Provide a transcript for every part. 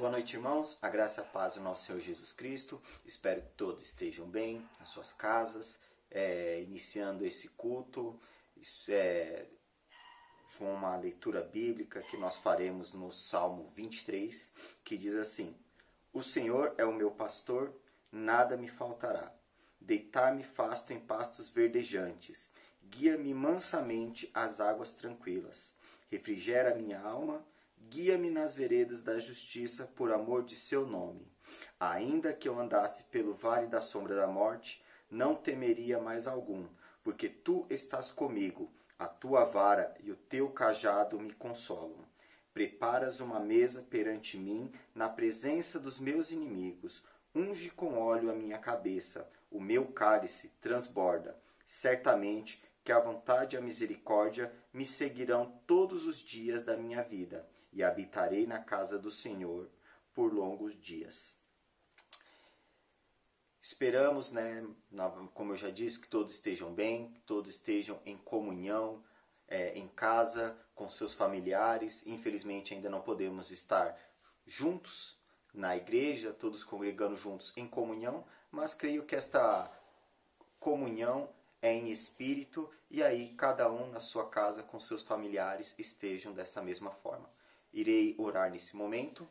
Boa noite, irmãos. A graça e a paz do nosso Senhor Jesus Cristo. Espero que todos estejam bem nas suas casas. Iniciando esse culto, foi uma leitura bíblica que nós faremos no Salmo 23, que diz assim: O Senhor é o meu pastor, nada me faltará. Deitar-me fasto em pastos verdejantes. Guia-me mansamente às águas tranquilas. Refrigera a minha alma. Guia-me nas veredas da justiça por amor de seu nome. Ainda que eu andasse pelo vale da sombra da morte, não temeria mais algum, porque tu estás comigo, a tua vara e o teu cajado me consolam. Preparas uma mesa perante mim na presença dos meus inimigos. Unge com óleo a minha cabeça, o meu cálice transborda. Certamente que a vontade e a misericórdia me seguirão todos os dias da minha vida, e habitarei na casa do Senhor por longos dias. Esperamos, como eu já disse, que todos estejam bem, que todos estejam em comunhão, em casa, com seus familiares. Infelizmente ainda não podemos estar juntos na igreja, todos congregando juntos em comunhão, mas creio que esta comunhão é em espírito, e aí cada um na sua casa com seus familiares estejam dessa mesma forma. Irei orar nesse momento.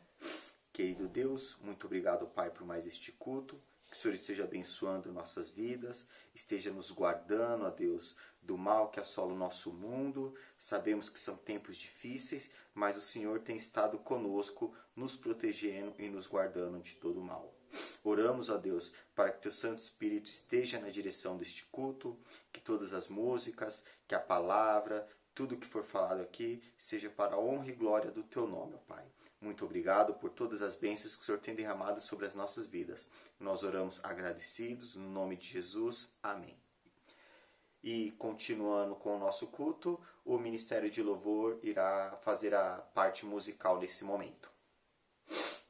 Querido Deus, muito obrigado, Pai, por mais este culto. Que o Senhor esteja abençoando nossas vidas, esteja nos guardando, ó Deus, do mal que assola o nosso mundo. Sabemos que são tempos difíceis, mas o Senhor tem estado conosco, nos protegendo e nos guardando de todo o mal. Oramos, ó Deus, para que Teu Santo Espírito esteja na direção deste culto, que todas as músicas, que a palavra, tudo que for falado aqui, seja para a honra e glória do Teu nome, ó Pai. Muito obrigado por todas as bênçãos que o Senhor tem derramado sobre as nossas vidas. Nós oramos agradecidos, no nome de Jesus. Amém. E continuando com o nosso culto, o Ministério de Louvor irá fazer a parte musical nesse momento. Fiéis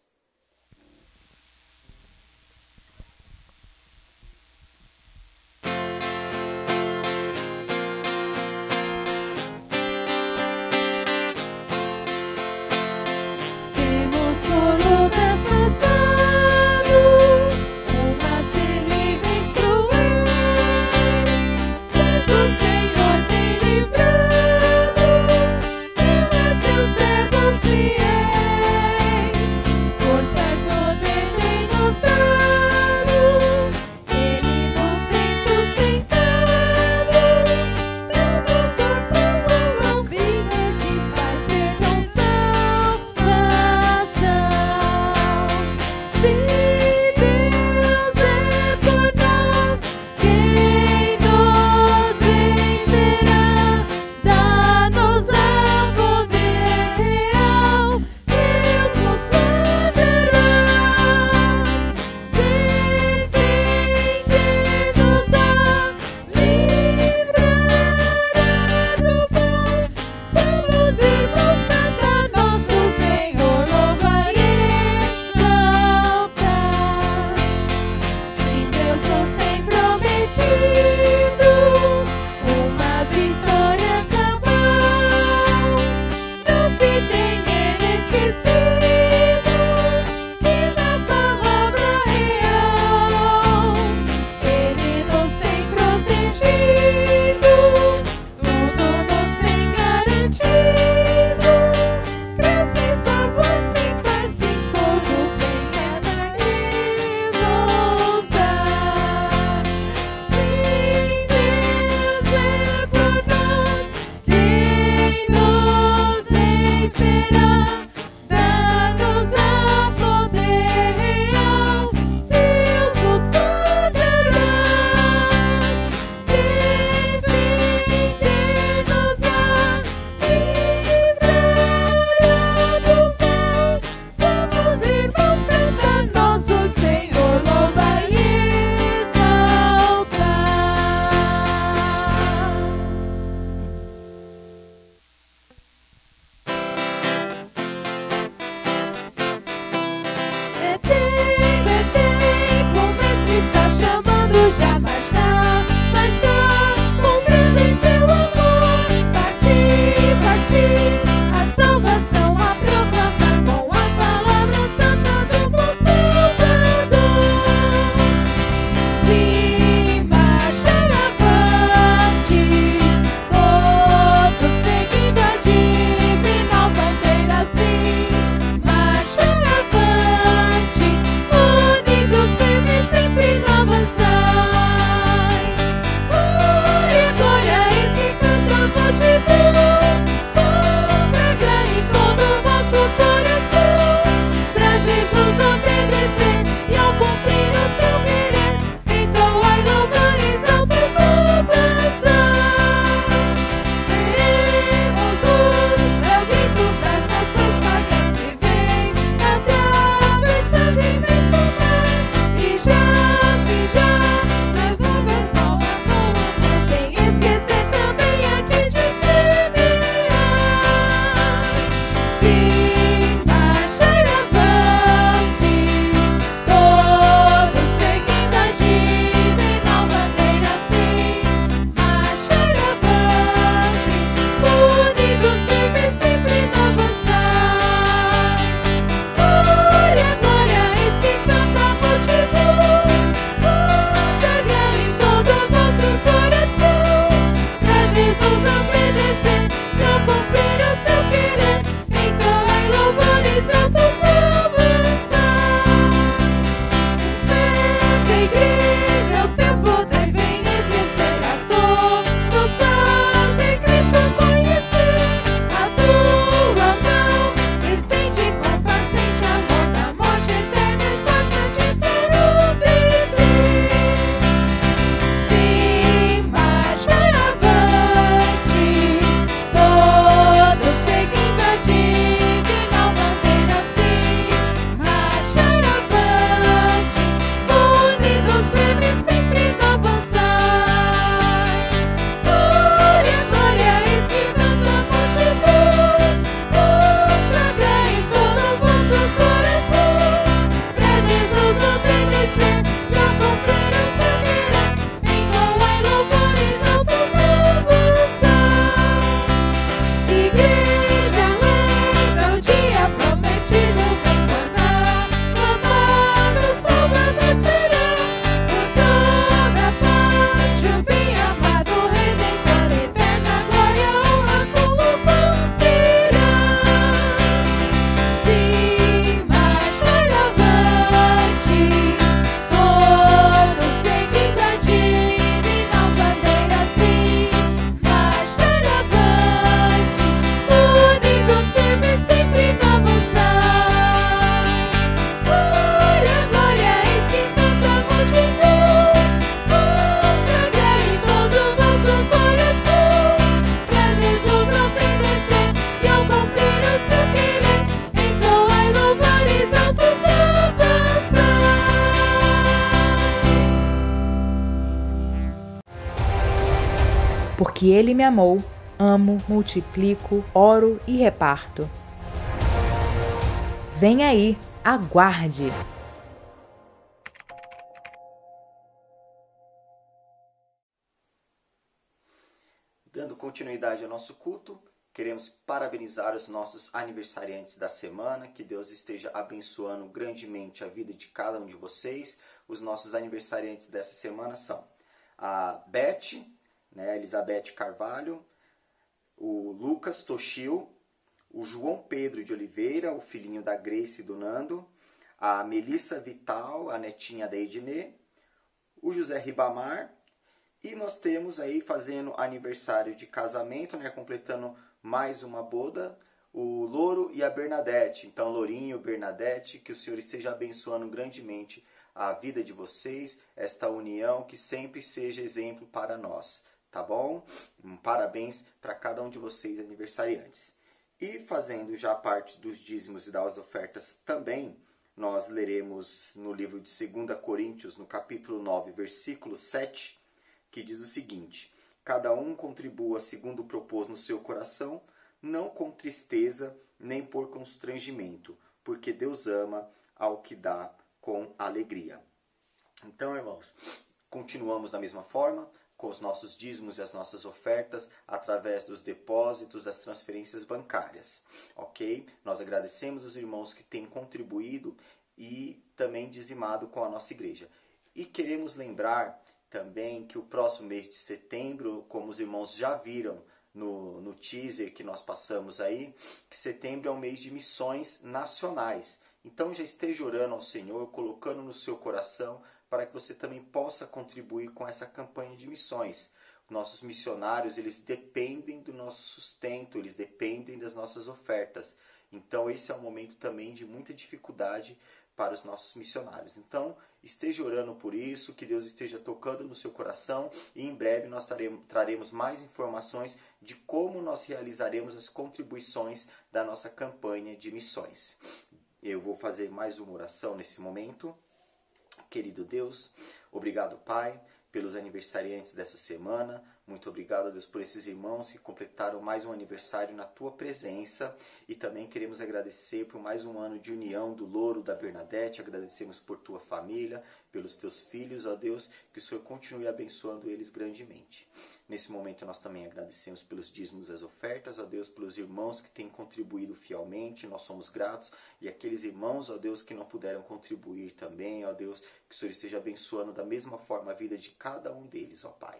que Ele me amou, amo, multiplico, oro e reparto. Vem aí, aguarde! Dando continuidade ao nosso culto, queremos parabenizar os nossos aniversariantes da semana, que Deus esteja abençoando grandemente a vida de cada um de vocês. Os nossos aniversariantes dessa semana são a Beth, a Elizabeth Carvalho, o Lucas Toshio, o João Pedro de Oliveira, o filhinho da Grace e do Nando, a Melissa Vital, a netinha da Ednê, o José Ribamar, e nós temos aí fazendo aniversário de casamento, completando mais uma boda, o Louro e a Bernadette. Então, Lourinho, Bernadette, que o Senhor esteja abençoando grandemente a vida de vocês, esta união, que sempre seja exemplo para nós, tá bom? Parabéns para cada um de vocês aniversariantes. E fazendo já parte dos dízimos e das ofertas também, nós leremos no livro de 2 Coríntios, no capítulo 9, versículo 7, que diz o seguinte: cada um contribua segundo propôs no seu coração, não com tristeza, nem por constrangimento, porque Deus ama ao que dá com alegria. Então, irmãos, continuamos da mesma forma, com os nossos dízimos e as nossas ofertas, através dos depósitos, das transferências bancárias, ok? Nós agradecemos os irmãos que têm contribuído e também dizimado com a nossa igreja. E queremos lembrar também que o próximo mês de setembro, como os irmãos já viram no teaser que nós passamos aí, que setembro é um mês de missões nacionais. Então já esteja orando ao Senhor, colocando no seu coração, para que você também possa contribuir com essa campanha de missões. Nossos missionários, eles dependem do nosso sustento, eles dependem das nossas ofertas. Então esse é um momento também de muita dificuldade para os nossos missionários. Então, esteja orando por isso, que Deus esteja tocando no seu coração, e em breve nós traremos mais informações de como nós realizaremos as contribuições da nossa campanha de missões. Eu vou fazer mais uma oração nesse momento. Querido Deus, obrigado, Pai, pelos aniversariantes dessa semana. Muito obrigado, Deus, por esses irmãos que completaram mais um aniversário na Tua presença. E também queremos agradecer por mais um ano de união do Louro, da Bernadette. Agradecemos por Tua família, pelos Teus filhos, ó Deus, que o Senhor continue abençoando eles grandemente. Nesse momento nós também agradecemos pelos dízimos e as ofertas, ó Deus, pelos irmãos que têm contribuído fielmente, nós somos gratos. E aqueles irmãos, ó Deus, que não puderam contribuir também, ó Deus, que o Senhor esteja abençoando da mesma forma a vida de cada um deles, ó Pai.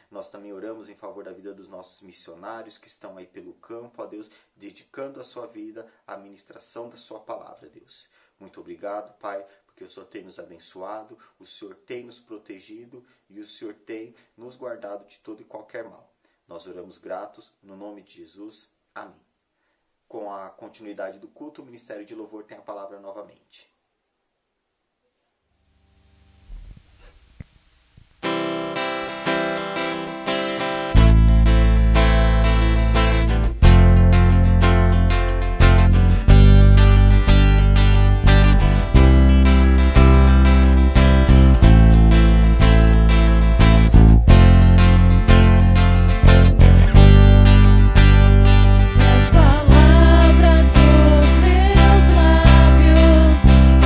Nós também oramos em favor da vida dos nossos missionários que estão aí pelo campo, ó Deus, dedicando a sua vida à ministração da sua palavra, Deus. Muito obrigado, Pai, porque o Senhor tem nos abençoado, o Senhor tem nos protegido e o Senhor tem nos guardado de todo e qualquer mal. Nós oramos gratos, no nome de Jesus. Amém. Com a continuidade do culto, o Ministério de Louvor tem a palavra novamente. As palavras dos meus lábios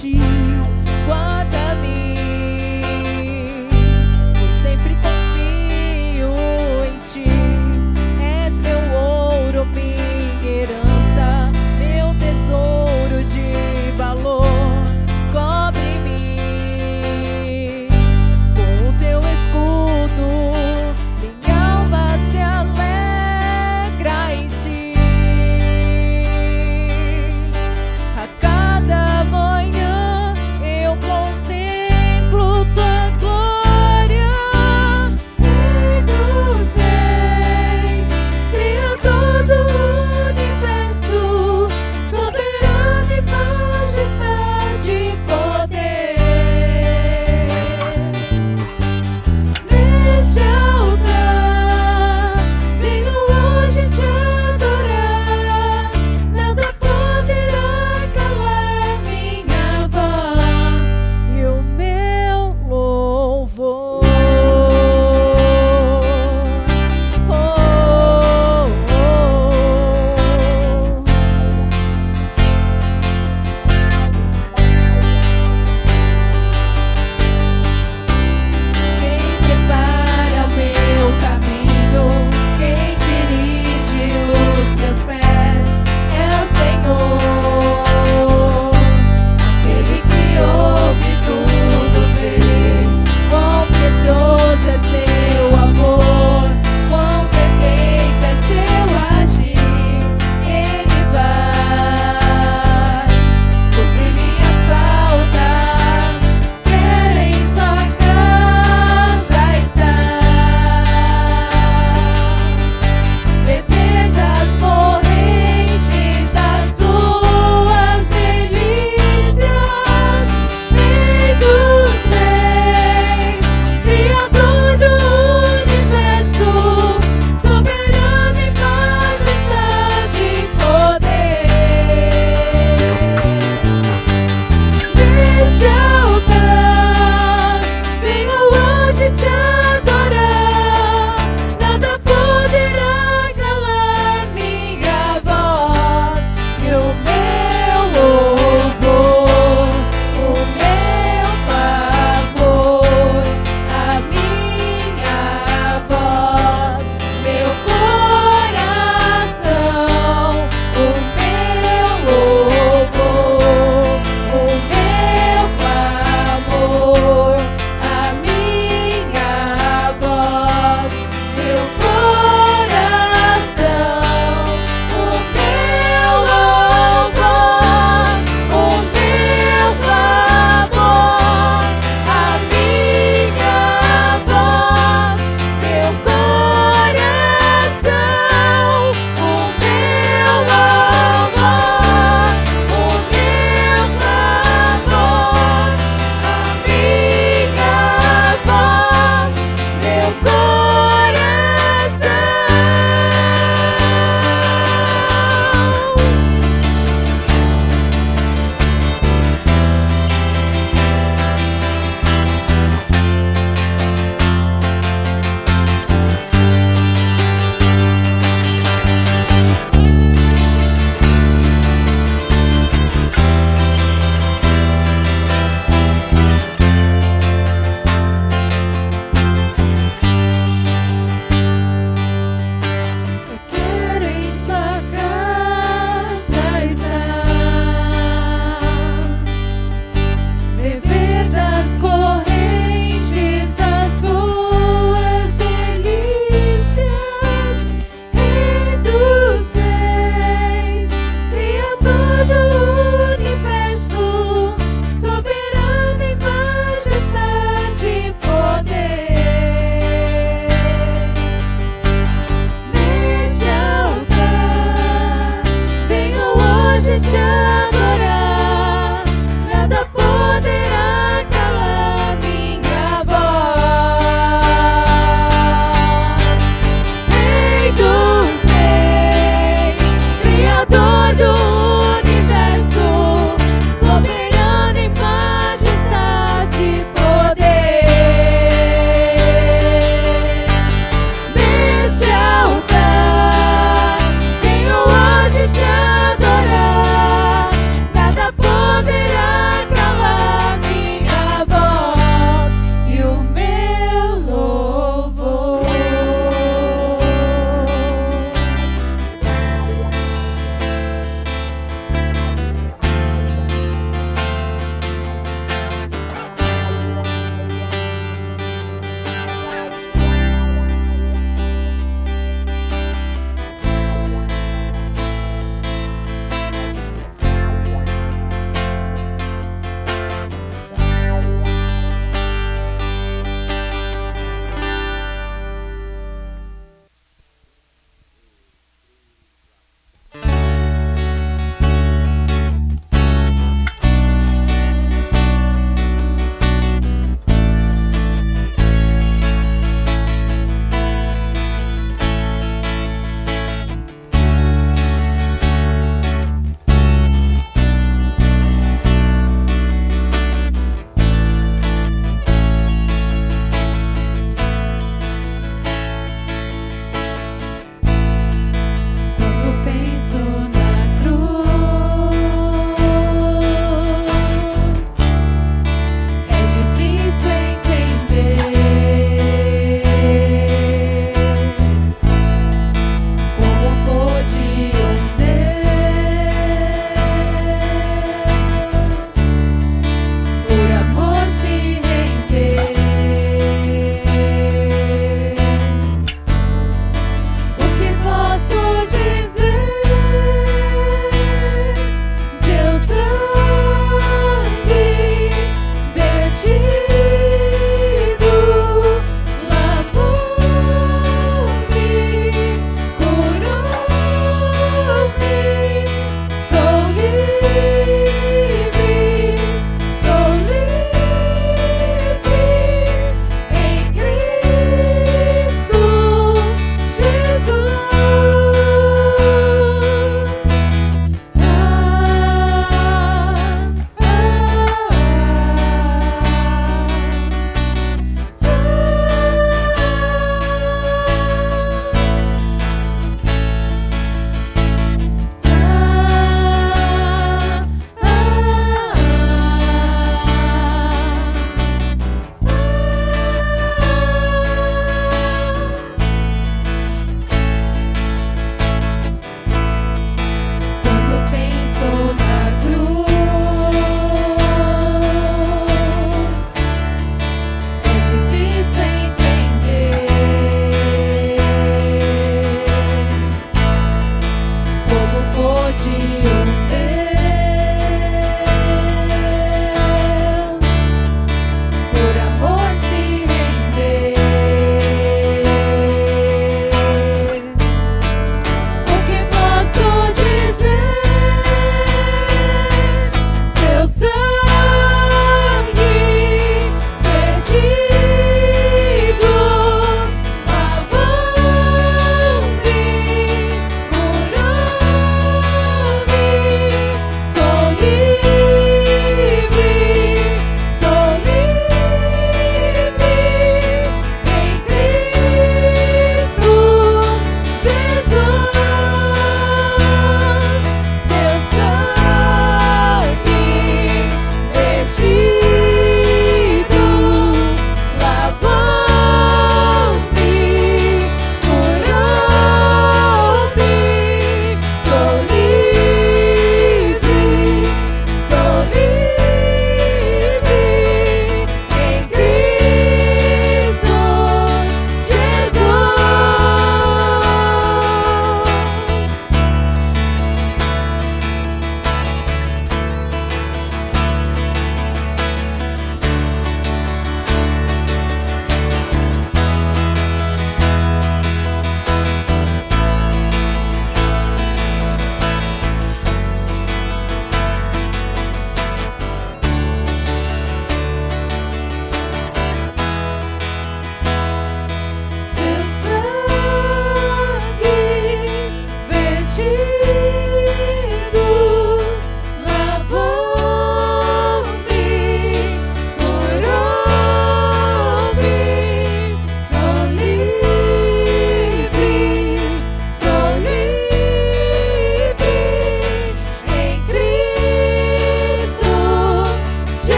ti. Quanto a mim, eu sempre confio em ti. És meu ouro, minha herança, meu tesouro de valor. Cobre-me com o teu escudo, minha alma se alegra em ti. A cada manhã eu contemplo tua glória. Rei dos reis, Criador do universo, soberano e majestade e poder. Neste altar venho hoje te adorar. Nada poderá calar minha voz e o meu louvor. Quem prepara o meu caminho, quem dirige os meus pés, é o Senhor. Aquele que ouve tudo vê. Quão precioso é seu amor, quão perfeito é seu agir. Ele vai suprir minhas faltas, quero em sua casa estar. Beber das correntes das suas delícias. Rei dos reis, Criador do universo, soberano em majestade e poder. Neste altar venho hoje te adorar. Nada poderá calar minha voz e o meu louvor, o meu favor, a minha voz, meu coração, o meu louvor, o meu favor, a minha voz, meu coração, o meu louvor, o meu favor, a minha voz, meu coração, o meu louvor, o meu favor, a minha voz, meu coração. Eu quero em sua casa estar, beber das correntes das suas delícias. Rei dos reis, Criador do universo, soberano em majestade e poder. Neste altar venho hoje te adorar. Nada poderá calar minha voz. Rei dos reis, Criador do universo, soberano em majestade e poder. Neste altar venho hoje te adorar.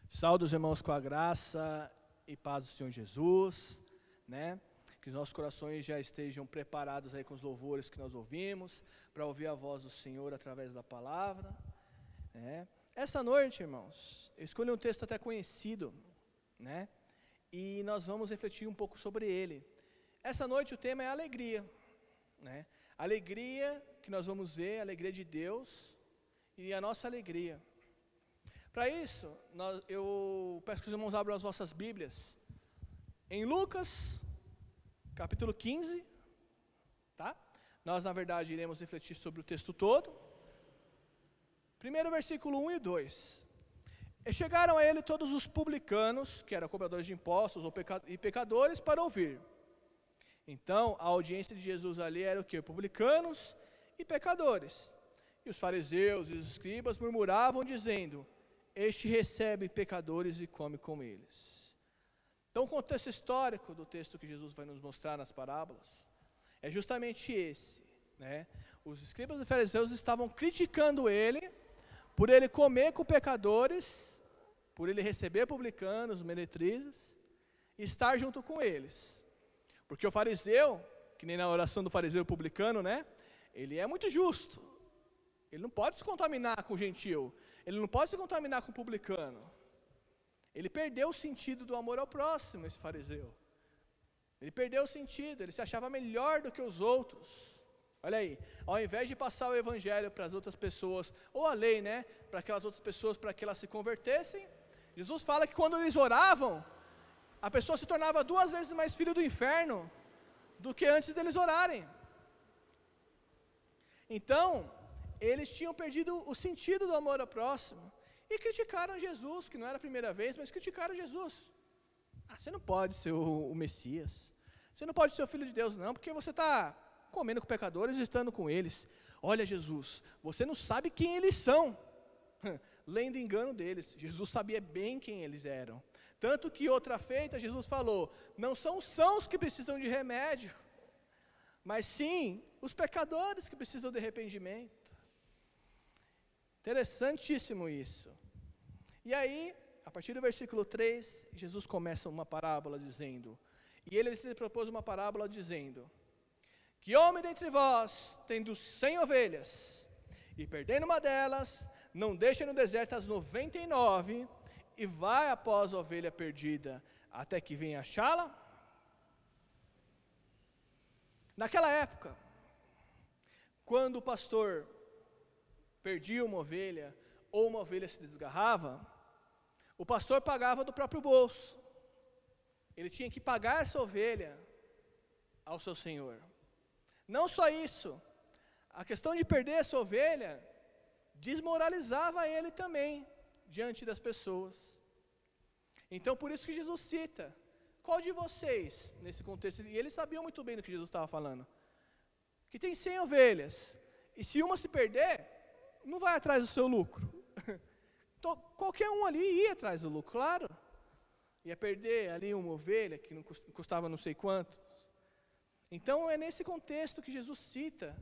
Saúdo os irmãos com a graça e paz do Senhor Jesus, né? Que os nossos corações já estejam preparados aí com os louvores que nós ouvimos, para ouvir a voz do Senhor através da palavra, né? Essa noite, irmãos, eu escolhi um texto até conhecido, né? E nós vamos refletir um pouco sobre ele. Essa noite o tema é alegria, né? Alegria que nós vamos ver, a alegria de Deus e a nossa alegria. Para isso, eu peço que os irmãos abram as vossas Bíblias em Lucas, capítulo 15, tá? Nós, na verdade, iremos refletir sobre o texto todo. Primeiro versículo 1 e 2. E chegaram a ele todos os publicanos, que eram cobradores de impostos e pecadores, para ouvir. Então, a audiência de Jesus ali era o quê? Publicanos e pecadores. E os fariseus e os escribas murmuravam, dizendo: este recebe pecadores e come com eles. Então, o contexto histórico do texto que Jesus vai nos mostrar nas parábolas é justamente esse, né? Os escribas e fariseus estavam criticando ele por ele comer com pecadores, por ele receber publicanos, meretrizes, e estar junto com eles. Porque o fariseu, que nem na oração do fariseu publicano, né? Ele é muito justo. Ele não pode se contaminar com o gentil. Ele não pode se contaminar com o publicano. Ele perdeu o sentido do amor ao próximo, esse fariseu. Ele perdeu o sentido, ele se achava melhor do que os outros. Olha aí, ao invés de passar o evangelho para as outras pessoas, ou a lei, né, para aquelas outras pessoas, para que elas se convertessem, Jesus fala que quando eles oravam, a pessoa se tornava 2 vezes mais filho do inferno do que antes deles orarem. Então, eles tinham perdido o sentido do amor ao próximo e criticaram Jesus, que não era a primeira vez, mas criticaram Jesus. Você não pode ser o Messias, você não pode ser o Filho de Deus não, porque você está comendo com pecadores e estando com eles. Olha, Jesus, você não sabe quem eles são. Lendo engano deles, Jesus sabia bem quem eles eram. Tanto que outra feita, Jesus falou, não são os sãos que precisam de remédio, mas sim os pecadores que precisam de arrependimento. Interessantíssimo isso. E aí, a partir do versículo 3, Jesus começa uma parábola dizendo, e ele se propôs uma parábola dizendo, que homem dentre vós, tendo 100 ovelhas, e perdendo uma delas, não deixa no deserto as 99, e vai após a ovelha perdida, até que venha achá-la? Naquela época, quando o pastor perdia uma ovelha, ou uma ovelha se desgarrava, o pastor pagava do próprio bolso. Ele tinha que pagar essa ovelha ao seu senhor. Não só isso, a questão de perder essa ovelha desmoralizava ele também diante das pessoas. Então, por isso que Jesus cita, qual de vocês, nesse contexto, e eles sabiam muito bem do que Jesus estava falando, que tem 100 ovelhas, e se uma se perder, não vai atrás do seu lucro. Então, qualquer um ali ia atrás do lucro, claro. Ia perder ali uma ovelha que não custava não sei quanto. Então, é nesse contexto que Jesus cita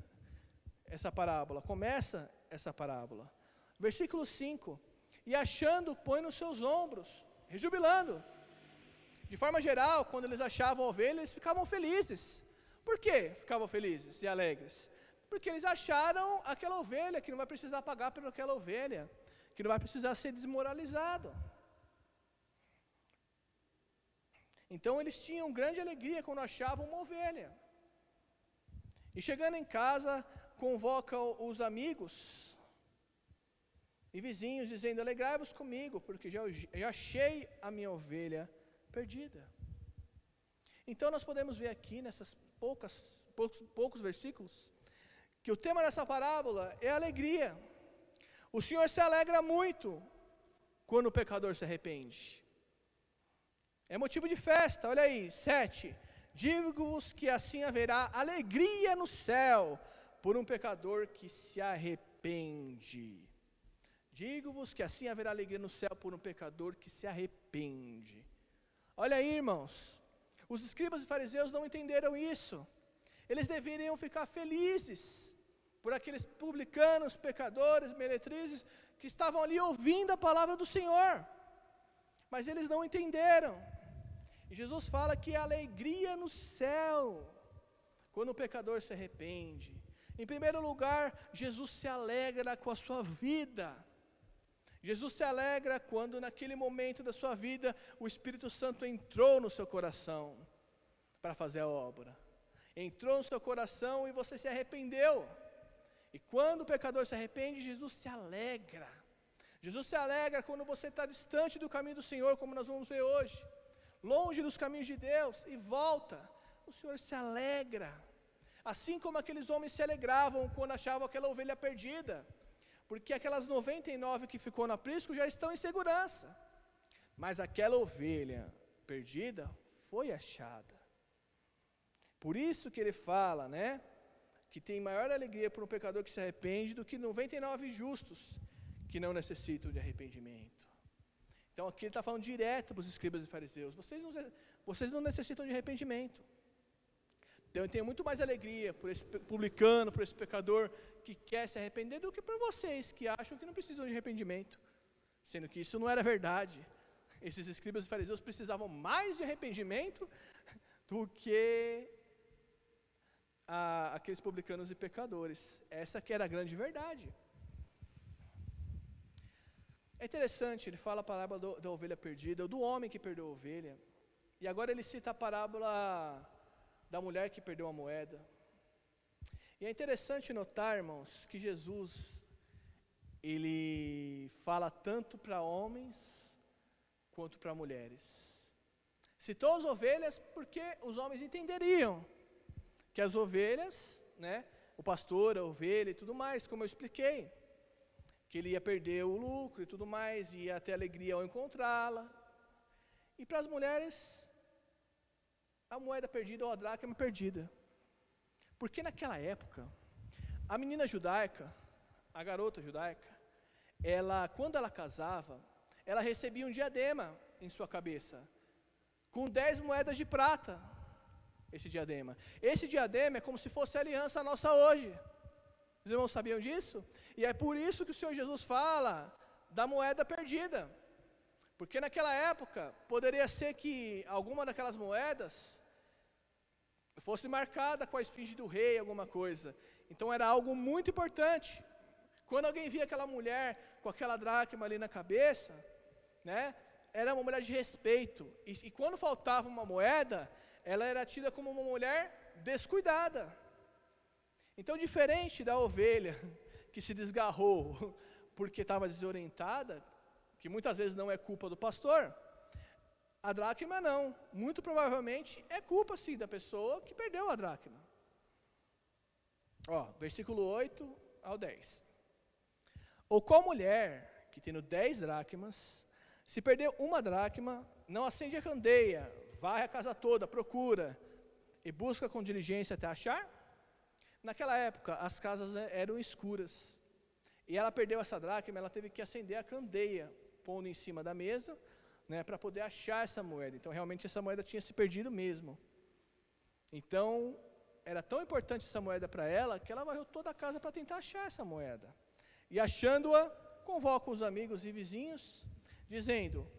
essa parábola, começa essa parábola. Versículo 5, e achando, põe nos seus ombros, rejubilando. De forma geral, quando eles achavam a ovelha, eles ficavam felizes. Por quê ficavam felizes e alegres? Porque eles acharam aquela ovelha, que não vai precisar pagar por aquela ovelha, que não vai precisar ser desmoralizado. Então eles tinham grande alegria quando achavam uma ovelha. E chegando em casa, convocam os amigos e vizinhos, dizendo, alegrai-vos comigo, porque já achei a minha ovelha perdida. Então nós podemos ver aqui, nessas poucos versículos, que o tema dessa parábola é alegria. O Senhor se alegra muito quando o pecador se arrepende. É motivo de festa, olha aí, 7. Digo-vos que assim haverá alegria no céu por um pecador que se arrepende. Digo-vos que assim haverá alegria no céu por um pecador que se arrepende. Olha aí, irmãos, os escribas e fariseus não entenderam isso. Eles deveriam ficar felizes por aqueles publicanos, pecadores, meretrizes, que estavam ali ouvindo a palavra do Senhor. Mas eles não entenderam. E Jesus fala que há alegria no céu quando o pecador se arrepende. Em primeiro lugar, Jesus se alegra com a sua vida. Jesus se alegra quando naquele momento da sua vida o Espírito Santo entrou no seu coração para fazer a obra. Entrou no seu coração e você se arrependeu. E quando o pecador se arrepende, Jesus se alegra. Jesus se alegra quando você está distante do caminho do Senhor, como nós vamos ver hoje. Longe dos caminhos de Deus e volta. O Senhor se alegra. Assim como aqueles homens se alegravam quando achavam aquela ovelha perdida. Porque aquelas 99 que ficou no aprisco já estão em segurança. Mas aquela ovelha perdida foi achada. Por isso que ele fala, né? Que tem maior alegria por um pecador que se arrepende do que 99 justos que não necessitam de arrependimento. Então aqui ele está falando direto para os escribas e fariseus. Vocês não necessitam de arrependimento. Então eu tenho muito mais alegria por esse publicano, por esse pecador que quer se arrepender do que por vocês que acham que não precisam de arrependimento. Sendo que isso não era verdade. Esses escribas e fariseus precisavam mais de arrependimento do que aqueles publicanos e pecadores. Essa que era a grande verdade. É interessante, ele fala a parábola da ovelha perdida, do homem que perdeu a ovelha. E agora ele cita a parábola da mulher que perdeu a moeda. E é interessante notar, irmãos, que Jesus, ele fala tanto para homens quanto para mulheres. Citou as ovelhas porque os homens entenderiam que as ovelhas, né, o pastor, a ovelha e tudo mais, como eu expliquei, que ele ia perder o lucro e tudo mais, ia ter alegria ao encontrá-la. E para as mulheres, a moeda perdida ou a dracma perdida. Porque naquela época, a menina judaica, a garota judaica, quando ela casava, ela recebia um diadema em sua cabeça, com 10 moedas de prata, esse diadema. Esse diadema é como se fosse a aliança nossa hoje. Os irmãos sabiam disso? E é por isso que o Senhor Jesus fala da moeda perdida. Porque naquela época, poderia ser que alguma daquelas moedas fosse marcada com a esfinge do rei, alguma coisa. Então era algo muito importante. Quando alguém via aquela mulher com aquela dracma ali na cabeça, né, era uma mulher de respeito. E quando faltava uma moeda, ela era tida como uma mulher descuidada. Então, diferente da ovelha que se desgarrou porque estava desorientada, que muitas vezes não é culpa do pastor, a dracma não. Muito provavelmente é culpa, sim, da pessoa que perdeu a dracma. Versículo 8 ao 10. Ou qual mulher que tendo 10 dracmas, se perder uma dracma, não acende a candeia, varre a casa toda, procura e busca com diligência até achar? Naquela época, as casas eram escuras. E ela perdeu essa dracma, ela teve que acender a candeia, pondo em cima da mesa, né, para poder achar essa moeda. Então, realmente, essa moeda tinha se perdido mesmo. Então, era tão importante essa moeda para ela, que ela varreu toda a casa para tentar achar essa moeda. E achando-a, convoca os amigos e vizinhos, dizendo: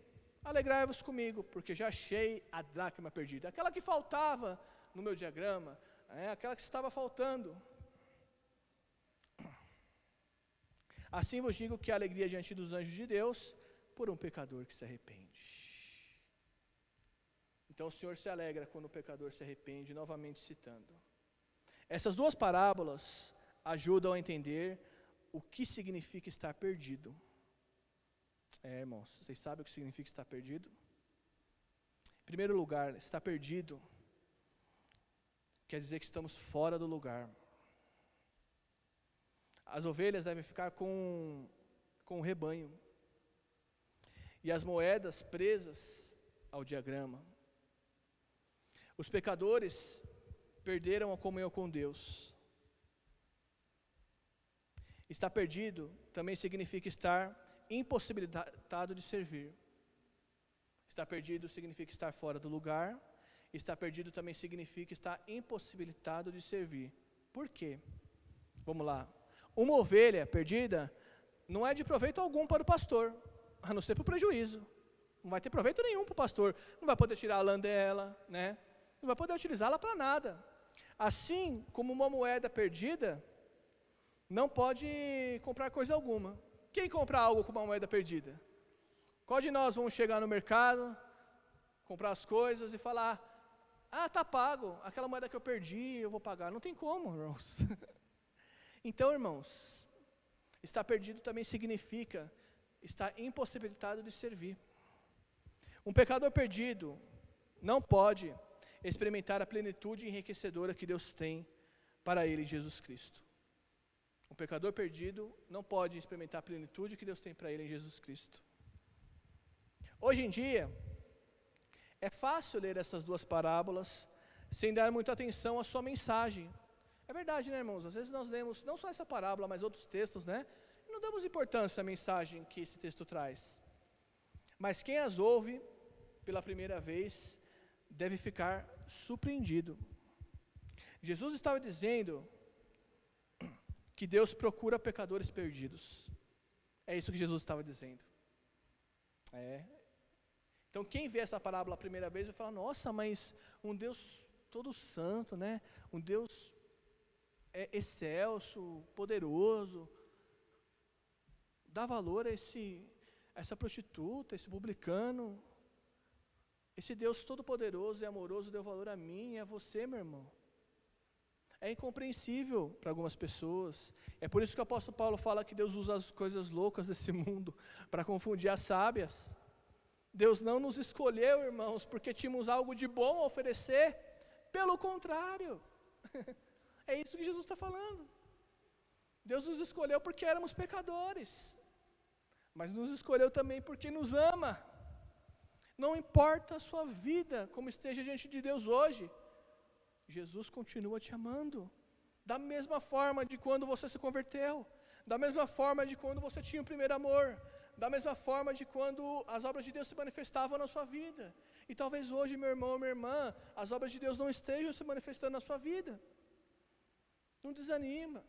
alegrai-vos comigo, porque já achei a dracma perdida. Aquela que faltava no meu diagrama, aquela que estava faltando. Assim vos digo que há alegria diante dos anjos de Deus por um pecador que se arrepende. Então o Senhor se alegra quando o pecador se arrepende, novamente citando. Essas duas parábolas ajudam a entender o que significa estar perdido. Irmãos, vocês sabem o que significa estar perdido? Em primeiro lugar, estar perdido quer dizer que estamos fora do lugar. As ovelhas devem ficar com o rebanho. E as moedas presas ao diagrama. Os pecadores perderam a comunhão com Deus. Estar perdido também significa estar impossibilitado de servir. Estar perdido significa estar fora do lugar. Estar perdido também significa estar impossibilitado de servir. Por quê? Vamos lá. Uma ovelha perdida não é de proveito algum para o pastor, a não ser para o prejuízo. Não vai ter proveito nenhum para o pastor. Não vai poder tirar a lã dela, né? Não vai poder utilizá-la para nada. Assim como uma moeda perdida, não pode comprar coisa alguma. Quem compra algo com uma moeda perdida? Qual de nós vamos chegar no mercado, comprar as coisas e falar, tá pago, aquela moeda que eu perdi, eu vou pagar. Não tem como, irmãos. Então, irmãos, estar perdido também significa estar impossibilitado de servir. Um pecador perdido não pode experimentar a plenitude enriquecedora que Deus tem para ele em Jesus Cristo. Um pecador perdido não pode experimentar a plenitude que Deus tem para ele em Jesus Cristo. Hoje em dia, é fácil ler essas duas parábolas sem dar muita atenção à sua mensagem. É verdade, né, irmãos? Às vezes nós lemos não só essa parábola, mas outros textos, né? E não damos importância à mensagem que esse texto traz. Mas quem as ouve pela primeira vez deve ficar surpreendido. Jesus estava dizendo que Deus procura pecadores perdidos. É isso que Jesus estava dizendo. Então quem vê essa parábola a primeira vez vai falar, nossa, mas um Deus todo santo, né? Um Deus excelso, poderoso, dá valor a essa prostituta, esse publicano. Esse Deus todo poderoso e amoroso deu valor a mim e a você, meu irmão. É incompreensível para algumas pessoas. É por isso que o apóstolo Paulo fala que Deus usa as coisas loucas desse mundo para confundir as sábias. Deus não nos escolheu, irmãos, porque tínhamos algo de bom a oferecer. Pelo contrário. É isso que Jesus está falando. Deus nos escolheu porque éramos pecadores. Mas nos escolheu também porque nos ama. Não importa a sua vida, como esteja diante de Deus hoje. Jesus continua te amando. Da mesma forma de quando você se converteu. Da mesma forma de quando você tinha o primeiro amor. Da mesma forma de quando as obras de Deus se manifestavam na sua vida. E talvez hoje, meu irmão, minha irmã, as obras de Deus não estejam se manifestando na sua vida. Não desanima.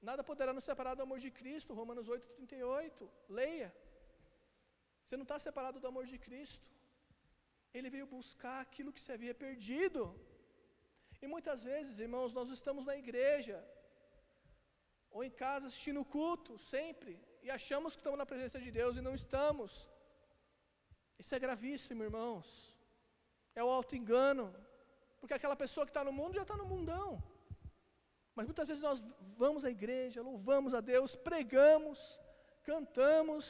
Nada poderá nos separar do amor de Cristo, Romanos 8:38. Leia. Você não está separado do amor de Cristo. Ele veio buscar aquilo que se havia perdido. E muitas vezes, irmãos, nós estamos na igreja, ou em casa assistindo o culto, sempre, e achamos que estamos na presença de Deus e não estamos. Isso é gravíssimo, irmãos. É o auto-engano, porque aquela pessoa que está no mundo já está no mundão. Mas muitas vezes nós vamos à igreja, louvamos a Deus, pregamos, cantamos,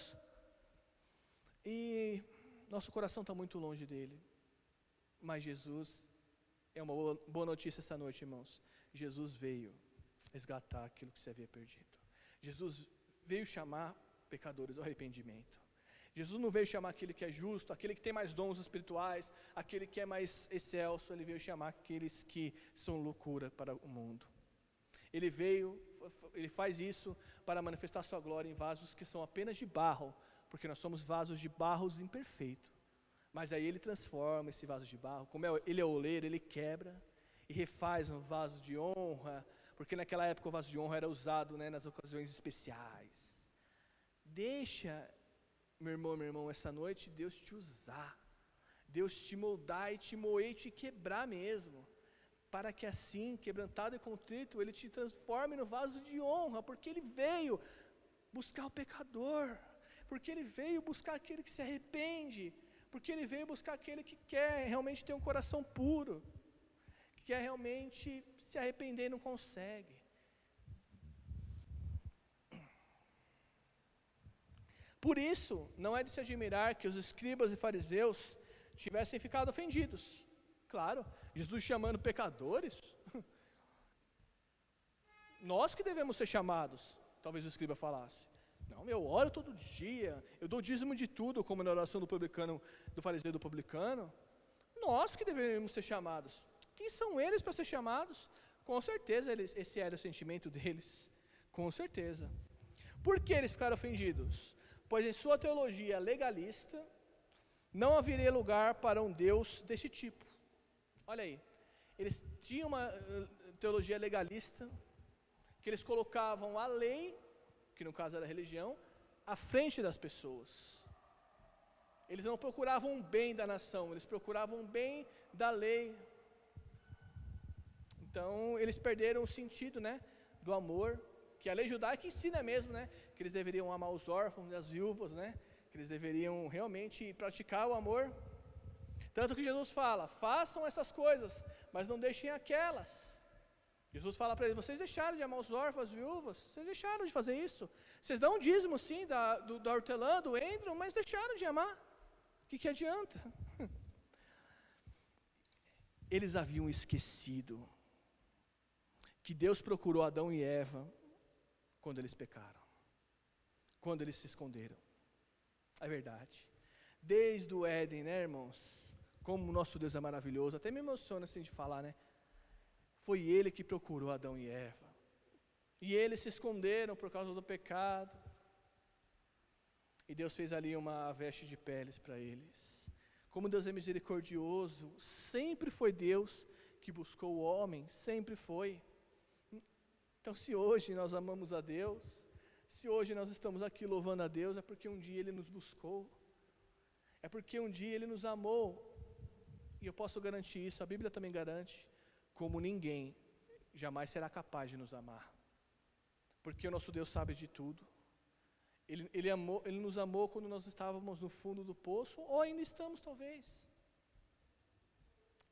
e nosso coração está muito longe dele. Mas Jesus, é uma boa notícia essa noite, irmãos. Jesus veio resgatar aquilo que se havia perdido. Jesus veio chamar pecadores ao arrependimento. Jesus não veio chamar aquele que é justo, aquele que tem mais dons espirituais, aquele que é mais excelso. Ele veio chamar aqueles que são loucura para o mundo. Ele faz isso para manifestar sua glória em vasos que são apenas de barro, porque nós somos vasos de barros imperfeitos. Mas aí ele transforma esse vaso de barro, como ele é oleiro, ele quebra e refaz um vaso de honra, porque naquela época o vaso de honra era usado, né, nas ocasiões especiais. Deixa, meu irmão, essa noite Deus te usar, Deus te moldar e te moer e te quebrar mesmo, para que assim, quebrantado e contrito, ele te transforme no vaso de honra, porque ele veio buscar o pecador, porque ele veio buscar aquele que se arrepende, porque ele veio buscar aquele que quer realmente ter um coração puro, que quer realmente se arrepender e não consegue. Por isso, não é de se admirar que os escribas e fariseus tivessem ficado ofendidos. Claro, Jesus chamando pecadores. Nós que devemos ser chamados, talvez o escriba falasse. Não, eu oro todo dia, eu dou dízimo de tudo, como na oração do publicano, do fariseu e do publicano. Nós que devemos ser chamados. Quem são eles para ser chamados? Com certeza esse era o sentimento deles, com certeza. Por que eles ficaram ofendidos? Pois em sua teologia legalista, não haveria lugar para um Deus desse tipo. Olha aí, eles tinham uma teologia legalista, que eles colocavam a lei, que no caso era a religião, à frente das pessoas. Eles não procuravam o bem da nação, eles procuravam o bem da lei. Então, eles perderam o sentido, né, do amor, que a lei judaica ensina mesmo, né, que eles deveriam amar os órfãos e as viúvas, né, que eles deveriam realmente praticar o amor. Tanto que Jesus fala, façam essas coisas, mas não deixem aquelas. Jesus fala para eles, vocês deixaram de amar os órfãos, as viúvas, vocês deixaram de fazer isso. Vocês dão um dízimo sim, da hortelã, do endro, mas deixaram de amar. O que adianta? Eles haviam esquecido que Deus procurou Adão e Eva quando eles pecaram, quando eles se esconderam. É verdade. Desde o Éden, né, irmãos? Como o nosso Deus é maravilhoso, até me emociona assim de falar, né? Foi Ele que procurou Adão e Eva. E eles se esconderam por causa do pecado. E Deus fez ali uma veste de peles para eles. Como Deus é misericordioso, sempre foi Deus que buscou o homem, sempre foi. Então, se hoje nós amamos a Deus, se hoje nós estamos aqui louvando a Deus, é porque um dia Ele nos buscou, é porque um dia Ele nos amou, e eu posso garantir isso, a Bíblia também garante, como ninguém jamais será capaz de nos amar, porque o nosso Deus sabe de tudo. Ele nos amou quando nós estávamos no fundo do poço, ou ainda estamos talvez,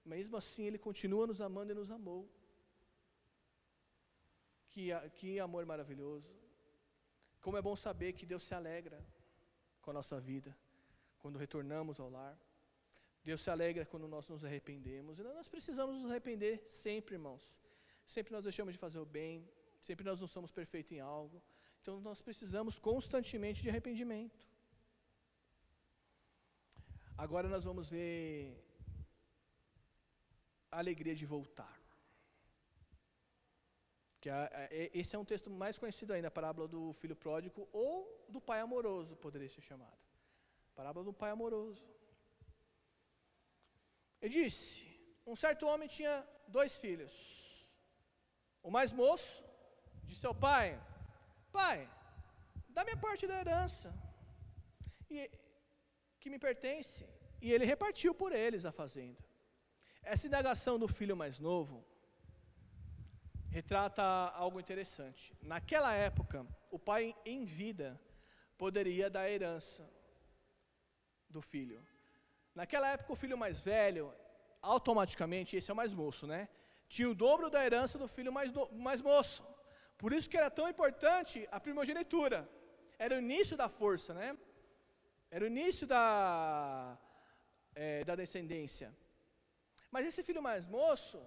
mesmo assim Ele continua nos amando e nos amou. Que amor maravilhoso. Como é bom saber que Deus se alegra com a nossa vida, quando retornamos ao lar. Deus se alegra quando nós nos arrependemos. E nós precisamos nos arrepender sempre, irmãos. Sempre nós deixamos de fazer o bem, sempre nós não somos perfeitos em algo. Então nós precisamos constantemente de arrependimento. Agora nós vamos ver a alegria de voltar. Esse é um texto mais conhecido ainda, a parábola do filho pródigo ou do pai amoroso, poderia ser chamado. Parábola do pai amoroso. Ele disse, um certo homem tinha 2 filhos. O mais moço disse ao pai, pai, dá minha parte da herança, que me pertence. E ele repartiu por eles a fazenda. Essa indagação do filho mais novo retrata algo interessante. Naquela época, o pai em vida poderia dar herança do filho. Naquela época, o filho mais velho, automaticamente, esse é o mais moço, né? Tinha o dobro da herança do filho mais moço. Por isso que era tão importante a primogenitura. Era o início da força, né? Era o início da descendência. Mas esse filho mais moço,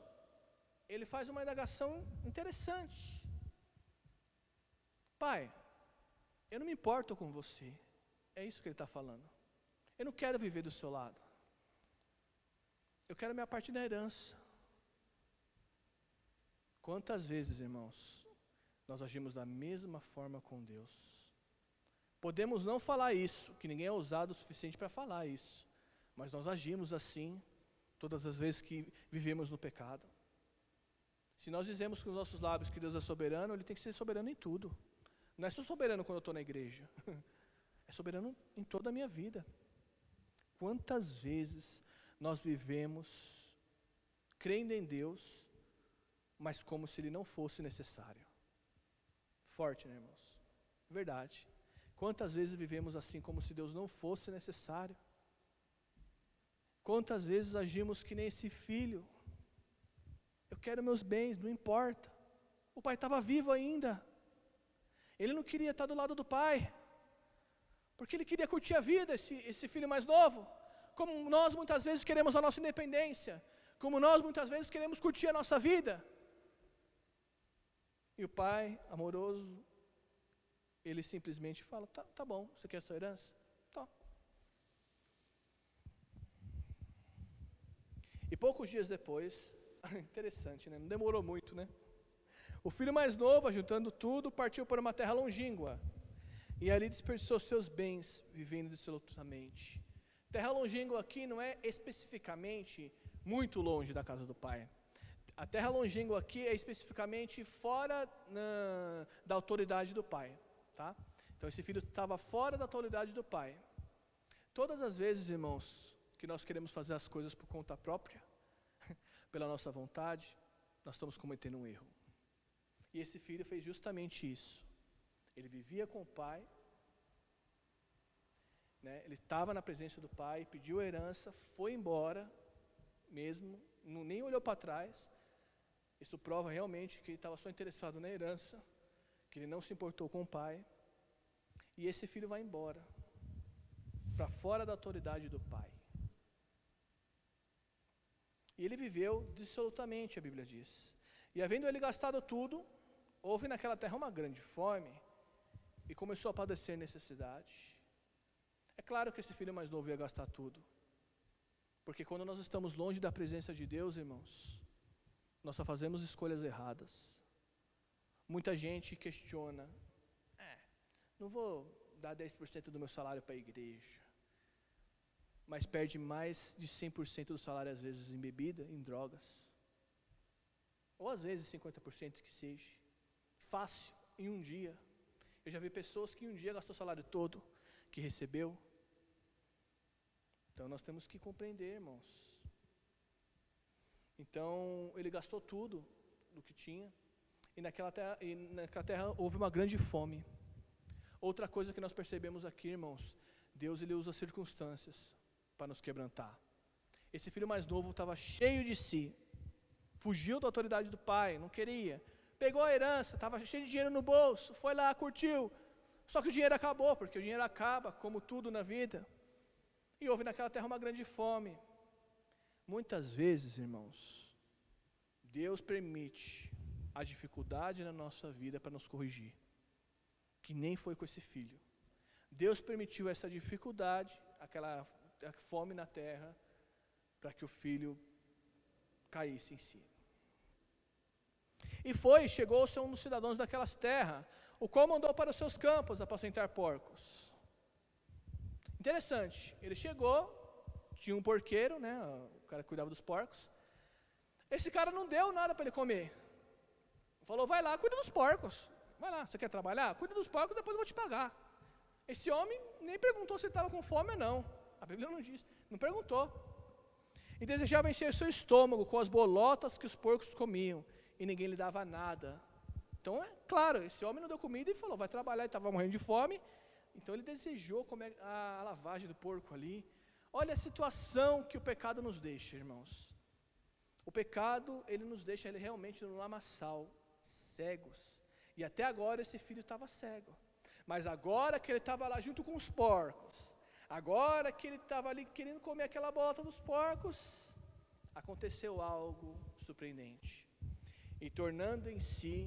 ele faz uma indagação interessante. Pai, eu não me importo com você. É isso que ele está falando. Eu não quero viver do seu lado. Eu quero minha parte da herança. Quantas vezes, irmãos, nós agimos da mesma forma com Deus? Podemos não falar isso, que ninguém é ousado o suficiente para falar isso. Mas nós agimos assim, todas as vezes que vivemos no pecado. Se nós dizemos com os nossos lábios que Deus é soberano, Ele tem que ser soberano em tudo. Não é só soberano quando eu estou na igreja. É soberano em toda a minha vida. Quantas vezes nós vivemos crendo em Deus, mas como se Ele não fosse necessário. Forte, né, irmãos? Verdade. Quantas vezes vivemos assim, como se Deus não fosse necessário? Quantas vezes agimos que nem esse filho? Eu quero meus bens, não importa. O pai estava vivo ainda. Ele não queria estar do lado do pai, porque ele queria curtir a vida, esse filho mais novo. Como nós muitas vezes queremos a nossa independência, como nós muitas vezes queremos curtir a nossa vida. E o pai, amoroso, ele simplesmente fala, tá bom, você quer a sua herança? Tá. E poucos dias depois, interessante, né? Não demorou muito, né? O filho mais novo, ajuntando tudo, partiu para uma terra longínqua, e ali desperdiçou seus bens, vivendo dissolutamente. Terra longínqua aqui não é especificamente muito longe da casa do pai. A terra longínqua aqui é especificamente fora da autoridade do pai, tá? Então esse filho estava fora da autoridade do pai. Todas as vezes, irmãos, que nós queremos fazer as coisas por conta própria, pela nossa vontade, nós estamos cometendo um erro. E esse filho fez justamente isso. Ele vivia com o pai, né? Ele estava na presença do pai, pediu a herança, foi embora, mesmo, nem olhou para trás. Isso prova realmente que ele estava só interessado na herança, que ele não se importou com o pai. E esse filho vai embora, para fora da autoridade do pai. E ele viveu dissolutamente, a Bíblia diz. E havendo ele gastado tudo, houve naquela terra uma grande fome, e começou a padecer necessidade. É claro que esse filho mais novo ia gastar tudo. Porque quando nós estamos longe da presença de Deus, irmãos, nós só fazemos escolhas erradas. Muita gente questiona, não vou dar 10% do meu salário para a igreja, mas perde mais de 100% do salário às vezes em bebida, em drogas. Ou às vezes 50% que seja. Fácil, em um dia. Eu já vi pessoas que em um dia gastou o salário todo que recebeu. Então nós temos que compreender, irmãos. Então ele gastou tudo do que tinha. E naquela terra houve uma grande fome. Outra coisa que nós percebemos aqui, irmãos, Deus ele usa circunstâncias para nos quebrantar. Esse filho mais novo estava cheio de si. Fugiu da autoridade do pai, não queria. Pegou a herança, estava cheio de dinheiro no bolso, foi lá, curtiu. Só que o dinheiro acabou, porque o dinheiro acaba, como tudo na vida. E houve naquela terra uma grande fome. Muitas vezes, irmãos, Deus permite a dificuldade na nossa vida para nos corrigir. Que nem foi com esse filho. Deus permitiu essa dificuldade, aquela fome na terra, para que o filho caísse em si. E chegou-se um dos cidadãos daquelas terras, o qual mandou para os seus campos apacentar porcos. Interessante, ele chegou, tinha um porqueiro, né, o cara que cuidava dos porcos. Esse cara não deu nada para ele comer. Falou, vai lá, cuida dos porcos. Vai lá, você quer trabalhar? Cuida dos porcos, depois eu vou te pagar. Esse homem nem perguntou se ele estava com fome ou não. A Bíblia não diz, não perguntou. E desejava encher seu estômago com as bolotas que os porcos comiam, e ninguém lhe dava nada. Então, é claro, esse homem não deu comida e falou, vai trabalhar, ele estava morrendo de fome. Então ele desejou comer a lavagem do porco ali. Olha a situação que o pecado nos deixa, irmãos. O pecado, ele nos deixa realmente no lamaçal, cegos. E até agora esse filho estava cego. Mas agora que ele estava lá junto com os porcos, agora que ele estava ali querendo comer aquela bolota dos porcos, aconteceu algo surpreendente. E tornando em si,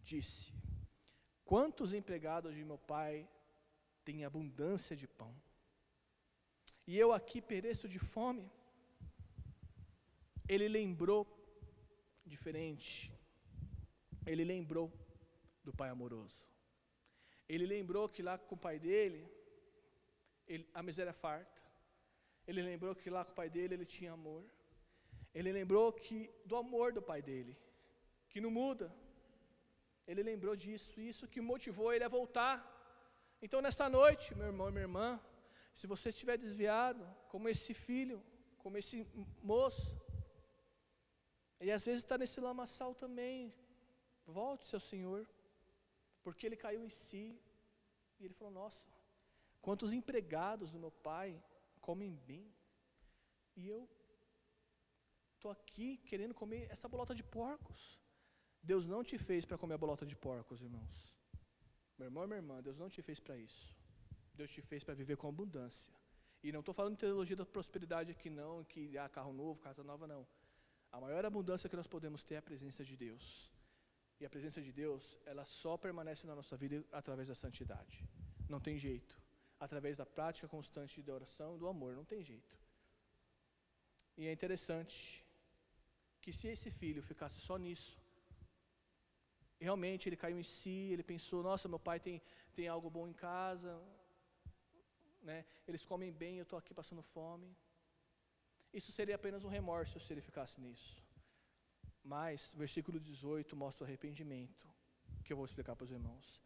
disse, quantos empregados de meu pai têm abundância de pão? E eu aqui pereço de fome? Ele lembrou, diferente, ele lembrou do pai amoroso. Ele lembrou que lá com o pai dele, a miséria é farta. Ele lembrou que lá com o pai dele ele tinha amor. Ele lembrou do amor do pai dele, que não muda. Ele lembrou disso, isso que motivou ele a voltar. Então nesta noite, meu irmão e minha irmã, se você estiver desviado, como esse filho, como esse moço, e às vezes está nesse lamaçal também, volte-se ao Senhor, porque ele caiu em si, e ele falou, nossa, quantos empregados do meu pai comem bem, e eu estou aqui querendo comer essa bolota de porcos. Deus não te fez para comer a bolota de porcos, irmãos. Meu irmão e minha irmã, Deus não te fez para isso. Deus te fez para viver com abundância. E não estou falando de teologia da prosperidade aqui não, que há carro novo, casa nova, não. A maior abundância que nós podemos ter é a presença de Deus. E a presença de Deus, ela só permanece na nossa vida através da santidade. Não tem jeito. Através da prática constante da oração e do amor, não tem jeito. E é interessante que se esse filho ficasse só nisso, realmente ele caiu em si, ele pensou, nossa, meu pai tem algo bom em casa, né? Eles comem bem, eu estou aqui passando fome. Isso seria apenas um remorso se ele ficasse nisso. Mas, versículo 18 mostra o arrependimento, que eu vou explicar para os irmãos.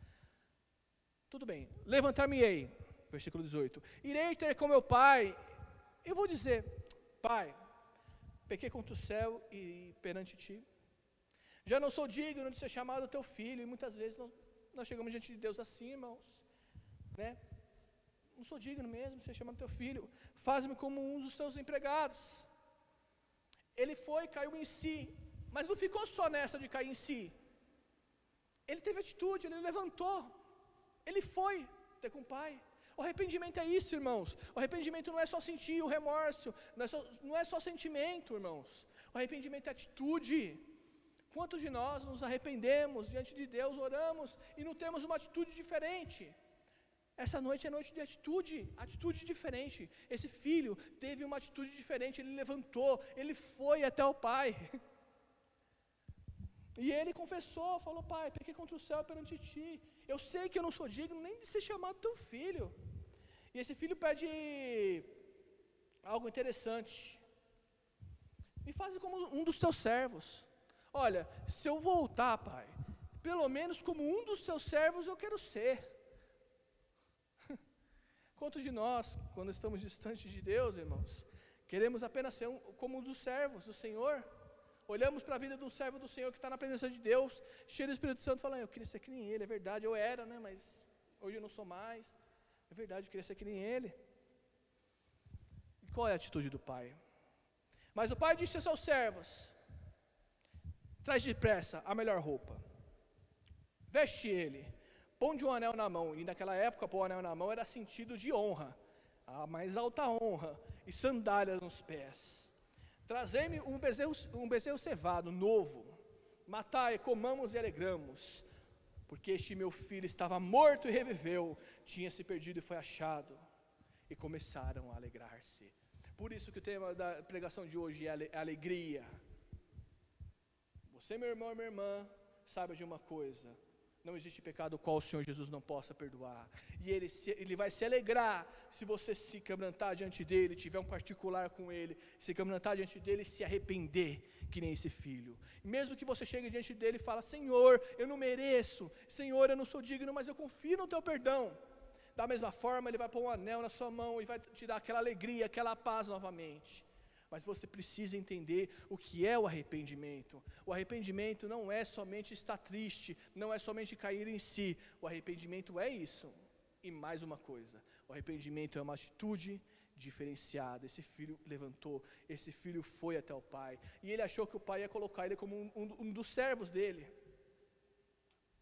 Tudo bem, levantar-me-ei. versículo 18. Irei ter com meu pai, eu vou dizer, pai, pequei contra o céu e perante ti. Já não sou digno de ser chamado teu filho, e muitas vezes nós chegamos diante de Deus assim, irmãos, né? Não sou digno mesmo de ser chamado teu filho, faz-me como um dos teus empregados. Ele foi, caiu em si, mas não ficou só nessa de cair em si. Ele teve atitude, ele levantou, ele foi até com o pai. O arrependimento é isso, irmãos. O arrependimento não é só sentir o remorso, não é só sentimento, irmãos. O arrependimento é atitude. Quantos de nós nos arrependemos diante de Deus, oramos e não temos uma atitude diferente? Essa noite é noite de atitude diferente. Esse filho teve uma atitude diferente, ele levantou, ele foi até o pai. E ele confessou, falou, pai, pequei contra o céu perante ti. Eu sei que eu não sou digno nem de ser chamado teu filho. E esse filho pede algo interessante. Me faz como um dos teus servos. Olha, se eu voltar, pai, pelo menos como um dos teus servos eu quero ser. Quantos de nós, quando estamos distantes de Deus, irmãos, queremos apenas ser como um dos servos do Senhor? Olhamos para a vida de um servo do Senhor que está na presença de Deus, cheio do Espírito Santo, falando, eu queria ser que nem ele, é verdade, eu era, né, mas hoje eu não sou mais, é verdade, eu queria ser que nem ele. E qual é a atitude do pai? Mas o pai disse aos seus servos, traz depressa a melhor roupa, veste ele, põe um anel na mão, e naquela época pôr o anel na mão era sentido de honra, a mais alta honra, e sandálias nos pés. Trazei-me um bezerro cevado, novo, matai, comamos e alegramos, porque este meu filho estava morto e reviveu, tinha se perdido e foi achado, e começaram a alegrar-se. Por isso que o tema da pregação de hoje é alegria. Você, meu irmão e minha irmã, saiba de uma coisa, não existe pecado qual o Senhor Jesus não possa perdoar. E Ele vai se alegrar se você se quebrantar diante dEle, tiver um particular com Ele, se quebrantar diante dEle e se arrepender, que nem esse filho. E mesmo que você chegue diante dEle e fale, Senhor, eu não mereço, Senhor, eu não sou digno, mas eu confio no Teu perdão. Da mesma forma, Ele vai pôr um anel na sua mão e vai te dar aquela alegria, aquela paz novamente. Mas você precisa entender o que é o arrependimento. O arrependimento não é somente estar triste, não é somente cair em si. O arrependimento é isso. E mais uma coisa, o arrependimento é uma atitude diferenciada. Esse filho levantou, esse filho foi até o pai. E ele achou que o pai ia colocar ele como um dos servos dele.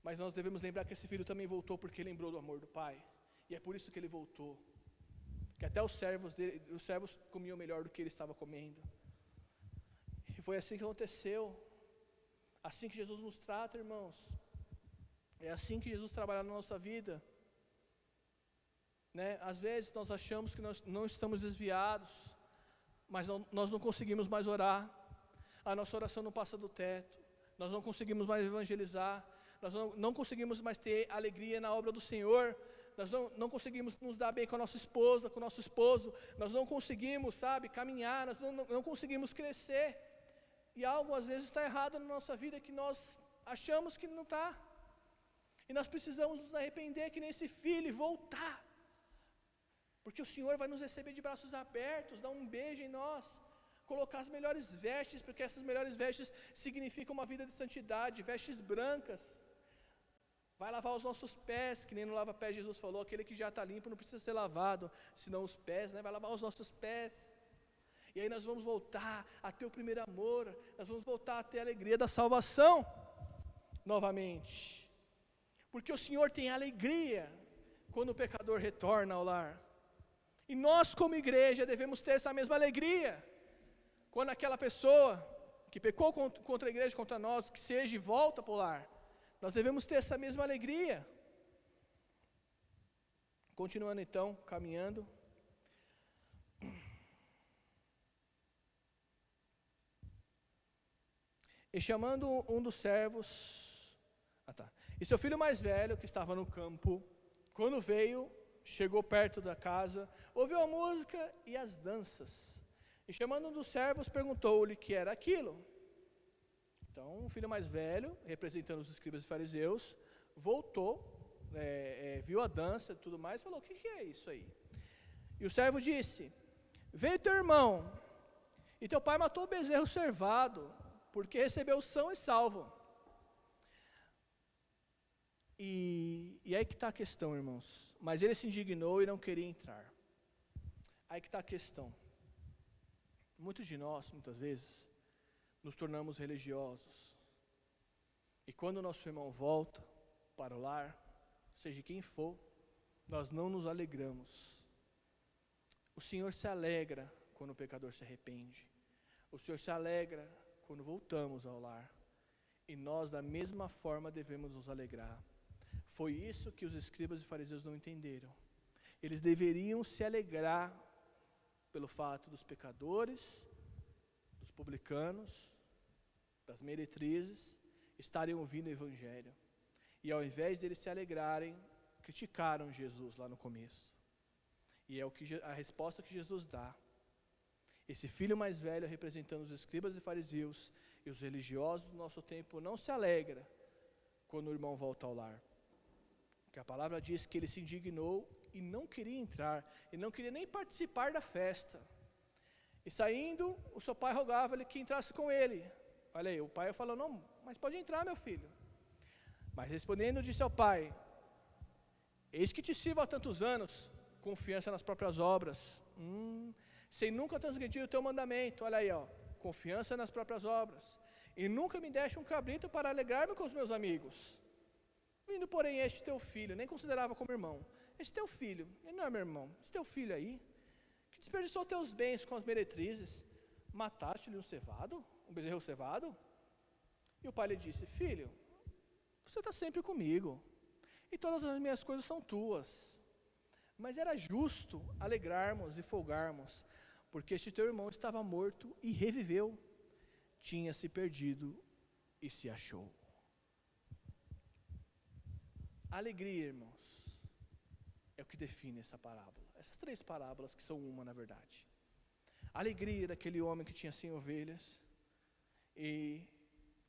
Mas nós devemos lembrar que esse filho também voltou porque lembrou do amor do pai. E é por isso que ele voltou. Que até os servos comiam melhor do que ele estava comendo. E foi assim que aconteceu. Assim que Jesus nos trata, irmãos. É assim que Jesus trabalha na nossa vida. Né? Às vezes nós achamos que nós não estamos desviados, mas nós não conseguimos mais orar. A nossa oração não passa do teto. Nós não conseguimos mais evangelizar. Nós não conseguimos mais ter alegria na obra do Senhor. Nós não conseguimos nos dar bem com a nossa esposa, com o nosso esposo. Nós não conseguimos, caminhar. Nós não conseguimos crescer. E algo às vezes está errado na nossa vida que nós achamos que não está. E nós precisamos nos arrepender que nem esse filho e voltar. Porque o Senhor vai nos receber de braços abertos, dar um beijo em nós, colocar as melhores vestes, porque essas melhores vestes significam uma vida de santidade, vestes brancas. Vai lavar os nossos pés, que nem no lava-pés Jesus falou, aquele que já está limpo não precisa ser lavado, senão os pés, né? Vai lavar os nossos pés. E aí nós vamos voltar a ter o primeiro amor, nós vamos voltar a ter a alegria da salvação, novamente. Porque o Senhor tem alegria quando o pecador retorna ao lar. E nós como igreja devemos ter essa mesma alegria, quando aquela pessoa que pecou contra a igreja, contra nós, que seja e volta para o lar. Nós devemos ter essa mesma alegria. Continuando então, caminhando. E chamando um dos servos, e seu filho mais velho, que estava no campo, quando veio, chegou perto da casa, ouviu a música e as danças. E chamando um dos servos, perguntou-lhe que era aquilo. Então, o filho mais velho, representando os escribas e fariseus, voltou viu a dança e tudo mais, e falou, o que é isso aí? E o servo disse, veio teu irmão, e teu pai matou o bezerro cevado, porque recebeu são e salvo. E aí que está a questão, irmãos. Mas ele se indignou e não queria entrar. Aí que está a questão. Muitos de nós, muitas vezes, nos tornamos religiosos. E quando o nosso irmão volta para o lar, seja quem for, nós não nos alegramos. O Senhor se alegra quando o pecador se arrepende. O Senhor se alegra quando voltamos ao lar. E nós, da mesma forma, devemos nos alegrar. Foi isso que os escribas e fariseus não entenderam. Eles deveriam se alegrar pelo fato dos pecadores, dos publicanos, das meretrizes, estarem ouvindo o Evangelho. E ao invés deles se alegrarem, criticaram Jesus lá no começo. E é a resposta que Jesus dá. Esse filho mais velho, representando os escribas e fariseus e os religiosos do nosso tempo, não se alegra quando o irmão volta ao lar. Porque a palavra diz que ele se indignou e não queria entrar, e não queria nem participar da festa. E saindo, o seu pai rogava-lhe que entrasse com ele. Olha aí, o pai falou, não, mas pode entrar, meu filho. Mas respondendo, disse ao pai, eis que te sirvo há tantos anos, confiança nas próprias obras, sem nunca transgredir o teu mandamento. Olha aí, ó, confiança nas próprias obras. E nunca me deste um cabrito para alegrar-me com os meus amigos. Vindo, porém, este teu filho, nem considerava como irmão, este teu filho, ele não é meu irmão, esse teu filho aí, que desperdiçou teus bens com as meretrizes, mataste-lhe um bezerro cevado? E o pai lhe disse, filho, você está sempre comigo, e todas as minhas coisas são tuas. Mas era justo alegrarmos e folgarmos, porque este teu irmão estava morto e reviveu, tinha se perdido e se achou. Alegria, irmãos, é o que define essa parábola. Essas 3 parábolas que são uma, na verdade. A alegria daquele homem que tinha 100 ovelhas e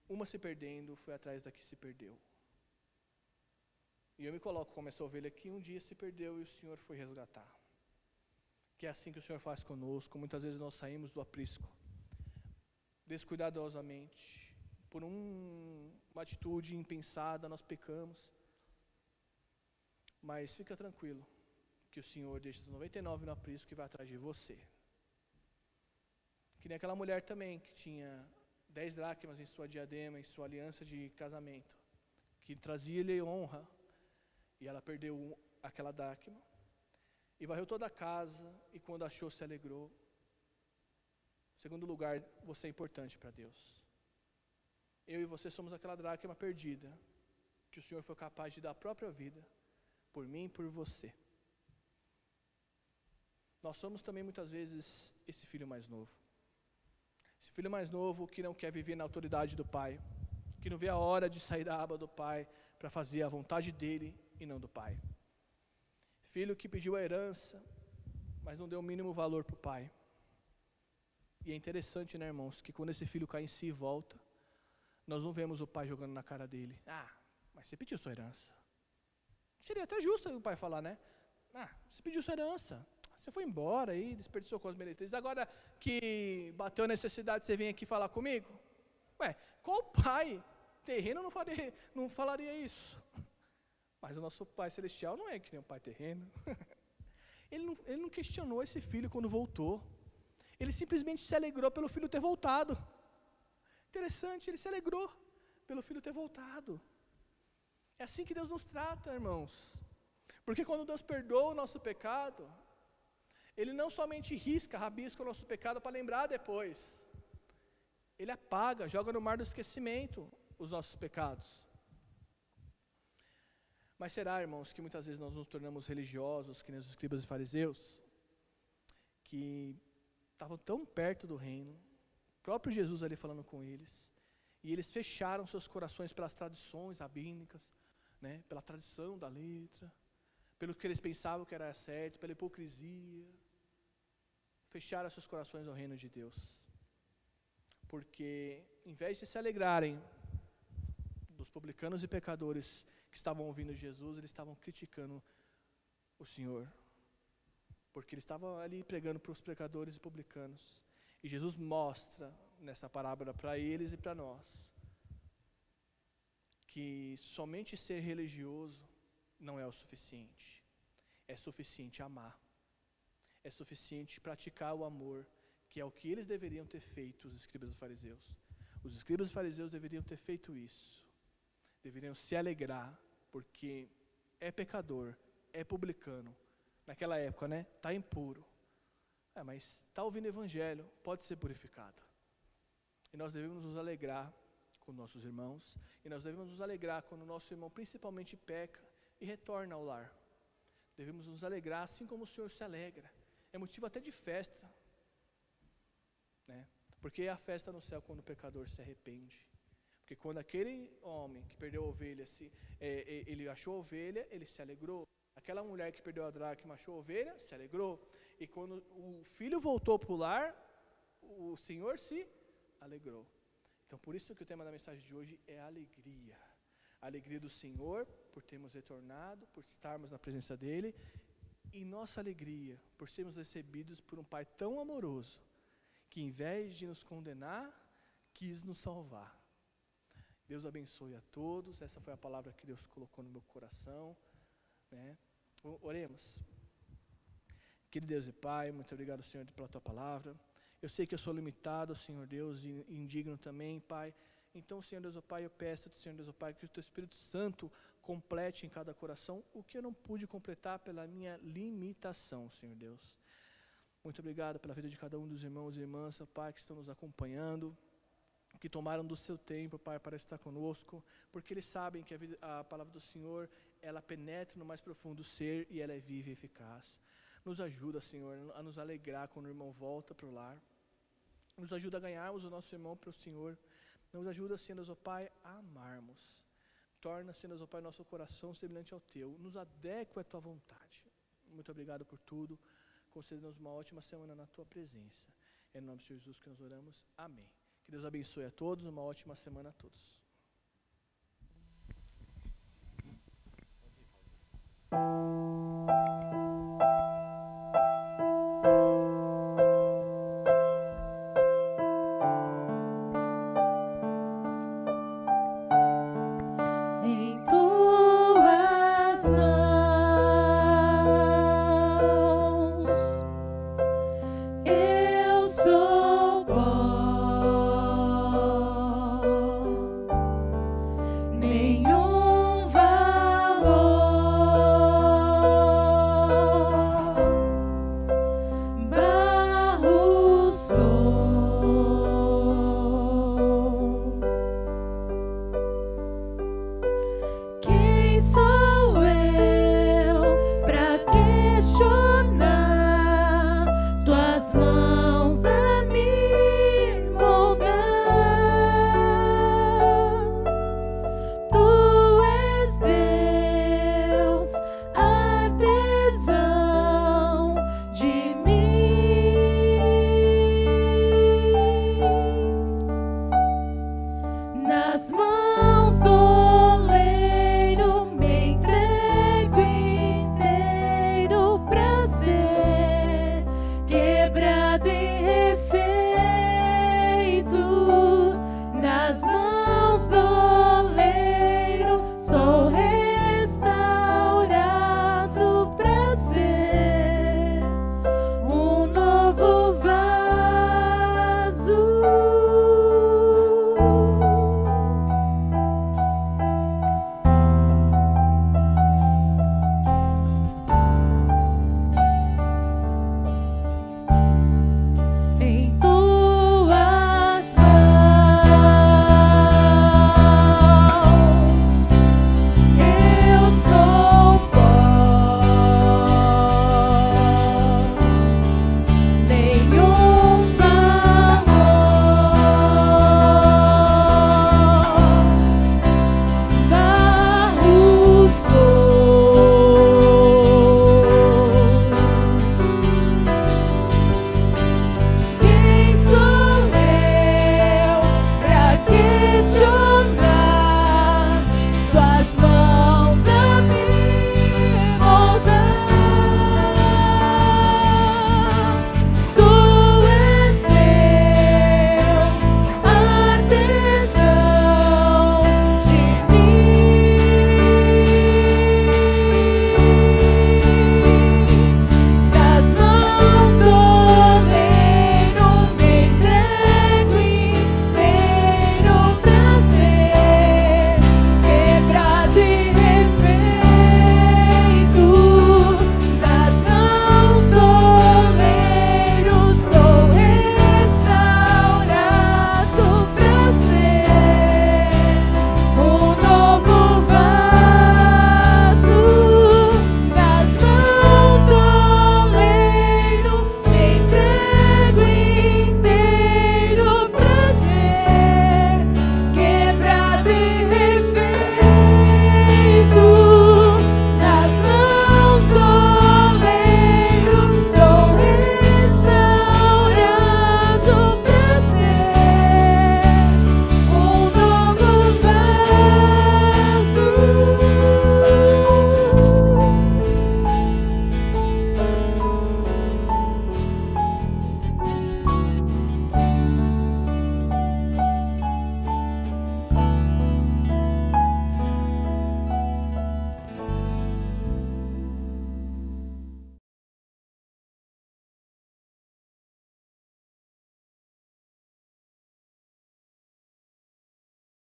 uma se perdendo foi atrás da que se perdeu. E eu me coloco como essa ovelha que um dia se perdeu e o Senhor foi resgatar. Que é assim que o Senhor faz conosco. Muitas vezes nós saímos do aprisco descuidadosamente, por uma atitude impensada, nós pecamos. Mas fica tranquilo, que o Senhor deixa os 99 no aprisco e vai atrás de você. Que nem aquela mulher também, que tinha 10 dracmas em sua diadema, em sua aliança de casamento, que trazia-lhe honra, e ela perdeu aquela dracma, e varreu toda a casa, e quando achou se alegrou. Segundo lugar, você é importante para Deus. Eu e você somos aquela dracma perdida, que o Senhor foi capaz de dar a própria vida, por mim e por você. Nós somos também muitas vezes esse filho mais novo. Esse filho mais novo que não quer viver na autoridade do pai, que não vê a hora de sair da aba do pai para fazer a vontade dele e não do pai. Filho que pediu a herança, mas não deu o mínimo valor para o pai. E é interessante, né, irmãos, que quando esse filho cai em si e volta, nós não vemos o pai jogando na cara dele. Mas você pediu sua herança. Seria até justo o pai falar, né? Você pediu sua herança, você foi embora aí, desperdiçou com as meretrizes. Agora que bateu a necessidade, você vem aqui falar comigo? Qual pai terreno não falaria isso? Mas o nosso Pai Celestial não é que nem um pai terreno. Ele não questionou esse filho quando voltou. Ele simplesmente se alegrou pelo filho ter voltado. Interessante, ele se alegrou pelo filho ter voltado. É assim que Deus nos trata, irmãos. Porque quando Deus perdoa o nosso pecado, Ele não somente rabisca o nosso pecado para lembrar depois. Ele apaga, joga no mar do esquecimento os nossos pecados. Mas será, irmãos, que muitas vezes nós nos tornamos religiosos, que nem os escribas e fariseus, que estavam tão perto do reino, o próprio Jesus ali falando com eles, e eles fecharam seus corações pelas tradições rabínicas, né, pela tradição da letra, pelo que eles pensavam que era certo, pela hipocrisia. Fecharam seus corações ao reino de Deus. Porque, em vez de se alegrarem Os publicanos e pecadores que estavam ouvindo Jesus, eles estavam criticando o Senhor, porque ele estava ali pregando para os pecadores e publicanos. E Jesus mostra nessa parábola para eles e para nós que somente ser religioso não é o suficiente. É suficiente amar. É suficiente praticar o amor, que é o que eles deveriam ter feito, os escribas e fariseus. Os escribas e fariseus deveriam ter feito isso. Deveriam se alegrar, porque é pecador, é publicano. Naquela época, né? Está impuro. Mas está ouvindo o evangelho, pode ser purificado. E nós devemos nos alegrar com nossos irmãos, e nós devemos nos alegrar quando o nosso irmão principalmente peca e retorna ao lar. Devemos nos alegrar assim como o Senhor se alegra. É motivo até de festa, né? Porque é a festa no céu quando o pecador se arrepende. Porque quando aquele homem que perdeu a ovelha, ele achou a ovelha, ele se alegrou. Aquela mulher que perdeu a dracma, achou a ovelha, se alegrou. E quando o filho voltou para o lar, o Senhor se alegrou. Então, por isso que o tema da mensagem de hoje é a alegria. A alegria do Senhor, por termos retornado, por estarmos na presença dEle. E nossa alegria, por sermos recebidos por um Pai tão amoroso, que em vez de nos condenar, quis nos salvar. Deus abençoe a todos. Essa foi a palavra que Deus colocou no meu coração, né? Oremos. Querido Deus e Pai, muito obrigado, Senhor, pela Tua palavra. Eu sei que eu sou limitado, Senhor Deus, e indigno também, Pai. Então, Senhor Deus, ó Pai, eu peço, Senhor Deus, ó Pai, que o Teu Espírito Santo complete em cada coração o que eu não pude completar pela minha limitação, Senhor Deus. Muito obrigado pela vida de cada um dos irmãos e irmãs, ó Pai, que estão nos acompanhando, que tomaram do seu tempo, Pai, para estar conosco, porque eles sabem que a palavra do Senhor, ela penetra no mais profundo ser e ela é viva e eficaz. Nos ajuda, Senhor, a nos alegrar quando o irmão volta para o lar. Nos ajuda a ganharmos o nosso irmão para o Senhor. Nos ajuda, Senhor Deus, ó Pai, a amarmos. Torna, Senhor Deus, ó Pai, nosso coração semelhante ao Teu. Nos adequa à Tua vontade. Muito obrigado por tudo. Conceda-nos uma ótima semana na Tua presença. É no nome de Jesus que nós oramos. Amém. Que Deus abençoe a todos. Uma ótima semana a todos.